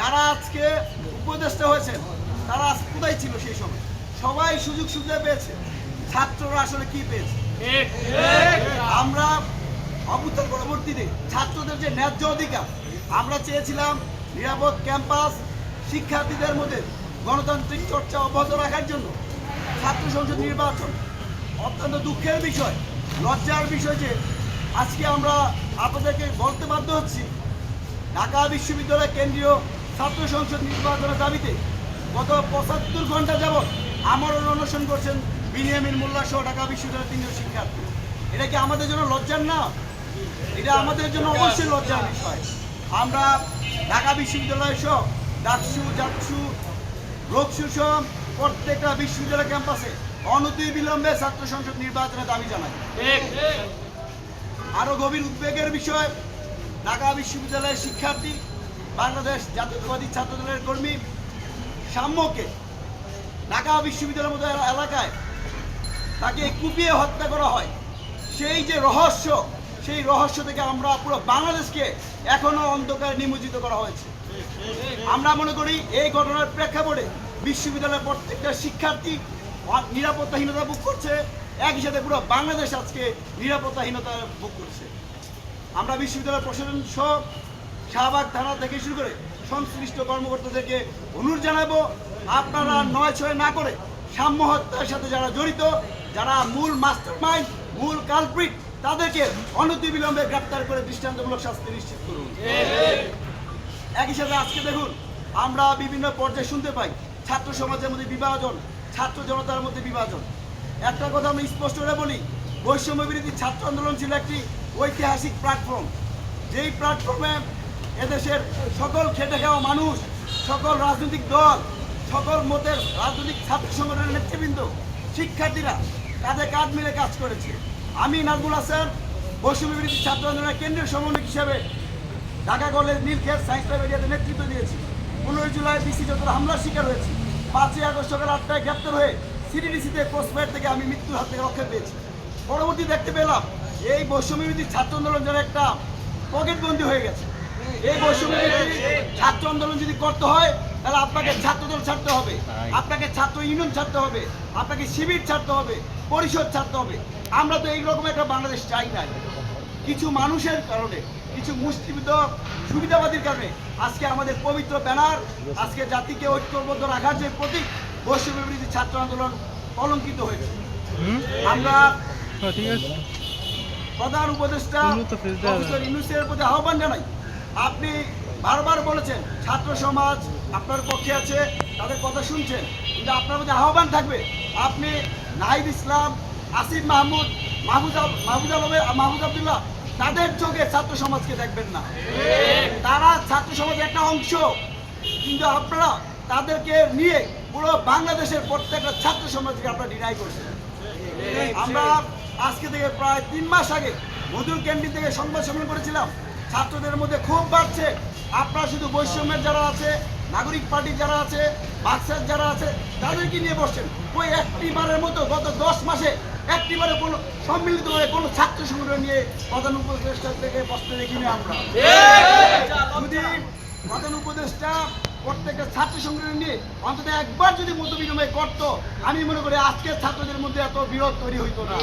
যারা আজকে উপদেষ্টা হয়েছেন তারা কোথায় ছিল সেই সময়? সবাই সুযোগ সুবিধা পেয়েছে, ছাত্ররা আসলে কি পেয়েছে? আমরা অভ্যুত্থান পরবর্তীতে ছাত্রদের যে ন্যায্য অধিকার, আমরা চেয়েছিলাম নিরাপদ ক্যাম্পাস, শিক্ষার্থীদের মধ্যে গণতান্ত্রিক চর্চা অব্যাহত রাখার জন্য ছাত্র সংসদ নির্বাচন। অত্যন্ত দুঃখের বিষয়, লজ্জার বিষয় যে আজকে আমরা আপনাদেরকে বলতে বাধ্য হচ্ছি, ঢাকা বিশ্ববিদ্যালয় কেন্দ্রীয় ছাত্র সংসদ নির্বাচনের দাবিতে গত ৭৫ ঘন্টা যাবৎ আমরণ অনশন করছেন বিনিয়ামিন মোল্লা সহ ঢাকা বিশ্ববিদ্যালয়ের ৩ জন শিক্ষার্থী। এটা কি আমাদের জন্য লজ্জার না? এটা আমাদের জন্য অবশ্যই লজ্জার বিষয়। আমরা ঢাকা বিশ্ববিদ্যালয় সহ ডাকসু, জাকসু, রোকসু সহ প্রত্যেকটা বিশ্ববিদ্যালয় ক্যাম্পাসে অনতিবিলম্বে ছাত্র সংসদ নির্বাচনের দাবি জানাই। আরো গভীর উদ্বেগের বিষয়, ঢাকা বিশ্ববিদ্যালয়ের শিক্ষার্থী, বাংলাদেশ জাতীয়তাবাদী ছাত্রদলের কর্মী সাম্যকে ঢাকা বিশ্ববিদ্যালয়ের মতো এলাকায় তাকে কুপিয়ে হত্যা করা হয়। সেই যে রহস্য, সেই রহস্য থেকে আমরা পুরো বাংলাদেশকে এখনো অন্ধকারে নিমজ্জিত করা হয়েছে। আমরা মনে করি এই ঘটনার প্রেক্ষাপটে বিশ্ববিদ্যালয়ের প্রত্যেকটা শিক্ষার্থী নিরাপত্তাহীনতা ভোগ করছে, একই সাথে পুরো বাংলাদেশ আজকে নিরাপত্তাহীনতা ভোগ করছে। আমরা বিশ্ববিদ্যালয় প্রশাসন সহ শাহবাগ থানা থেকে শুরু করে সংশ্লিষ্ট কর্মকর্তাদেরকে অনুরোধ জানাবো, আপনারা ৯/৬ না করে সাম্য হত্যার সাথে যারা জড়িত, যারা মূল মাস্টার মাইন্ড, মূল কালপ্রিট, তাদেরকে অনতিবিলম্বে গ্রেপ্তার করে দৃষ্টান্তমূলক শাস্তি নিশ্চিত করুন। একই সাথে আজকে দেখুন, আমরা বিভিন্ন পর্যায়ে শুনতে পাই ছাত্র সমাজের মধ্যে বিভাজন, ছাত্র জনতার মধ্যে বিভাজন। একটা কথা আমি স্পষ্ট করে বলি, বৈষম্য বিরোধী ছাত্র আন্দোলন ছিল একটি ঐতিহাসিক প্ল্যাটফর্ম, যেই প্ল্যাটফর্মে এদেশের সকল খেটে খাওয়া মানুষ, সকল রাজনৈতিক দল, সকল মতের রাজনৈতিক ছাত্র সংগঠনের নেতৃবৃন্দ, শিক্ষার্থীরা কাঁধে কাঁধ মিলে কাজ করেছে। আমি নাজমুল হাসান বৈষম্য বিরোধী ছাত্র আন্দোলনের কেন্দ্রীয় সমন্বয়ক হিসেবে Dhaka college Nilkhet science lab এরিয়াতে নেতৃত্ব দিয়েছি। 15 জুলাই ডিসি যতটা হামলার শিকার হয়েছি, 5 আগস্ট সকাল 8টায় গ্রেপ্তার হয়ে সিডিডিসিতে ক্রসফায়ার থেকে আমি মৃত্যুর হাত থেকে রক্ষা পেয়েছি। পরবর্তী দেখতে পেলাম এই বৈষম্য বিরোধী ছাত্র আন্দোলন যেন একটা পকেটবন্দি হয়ে গেছে। এই বৈষম্য বিরোধী ছাত্র আন্দোলন যদি করতে হয়, তাহলে আপনাকে ছাত্রদল ছাড়তে হবে, আপনাকে ছাত্র ইউনিয়ন ছাড়তে হবে, আপনাকে শিবির ছাড়তে হবে, পরিষদ ছাড়তে হবে। আমরা তো এইরকম একটা বাংলাদেশ চাই না। কিছু মানুষের কারণে, কিছু মুষ্টিবদ্ধ সুবিধাবাদীর কারণে আজকে আমাদের পবিত্র ব্যানার, আজকে জাতিকে ঐক্যবদ্ধ রাখার যে প্রতীক বৈষম্য বিরোধী ছাত্র আন্দোলন কলঙ্কিত হয়েছে। আমরা প্রধান উপদেষ্টা প্রফেসর ইউনূসের প্রতি আহ্বান জানাই, আপনি বারবার বলেছেন ছাত্র সমাজ আপনার পক্ষে আছে, তাদের কথা শুনছেন, কিন্তু আপনার প্রতি আহ্বান থাকবে, আপনি নাহিদ ইসলাম, আসিফ মাহমুদ, মাহমুদ আবদুল্লাহ, তাদের চোখে ছাত্র সমাজকে দেখবেন না। তারা ছাত্র সমাজের একটা অংশ, কিন্তু আপনারা তাদেরকে নিয়ে পুরো বাংলাদেশের প্রত্যেকটা ছাত্র সমাজকে আপনারা ডিনাই করছেন। আমরা আজকে থেকে প্রায় 3 মাস আগে মধুর ক্যান্টিন থেকে সংবাদ সম্মেলন করেছিলাম, ছাত্রদের মধ্যে ক্ষোভ বাড়ছে। আপনারা শুধু বৈষম্যের যারা আছে, নাগরিক পার্টির যারা আছে, বাক্সার যারা আছে, তাদেরকে নিয়ে বসছেন। ওই একটিবারের মতো গত 10 মাসে একটিবারে কোনো সম্মিলিতভাবে কোনো ছাত্র সংগঠন নিয়ে প্রধান উপদেষ্টা থেকে বসতে দেখিনি আমরা। যদি প্রধান উপদেষ্টা প্রত্যেকটা ছাত্র সংগঠন নিয়ে অন্তত একবার যদি মত বিনিময় করতো, আমি মনে করি আজকের ছাত্রদের মধ্যে এত বিরোধ তৈরি হইতো না।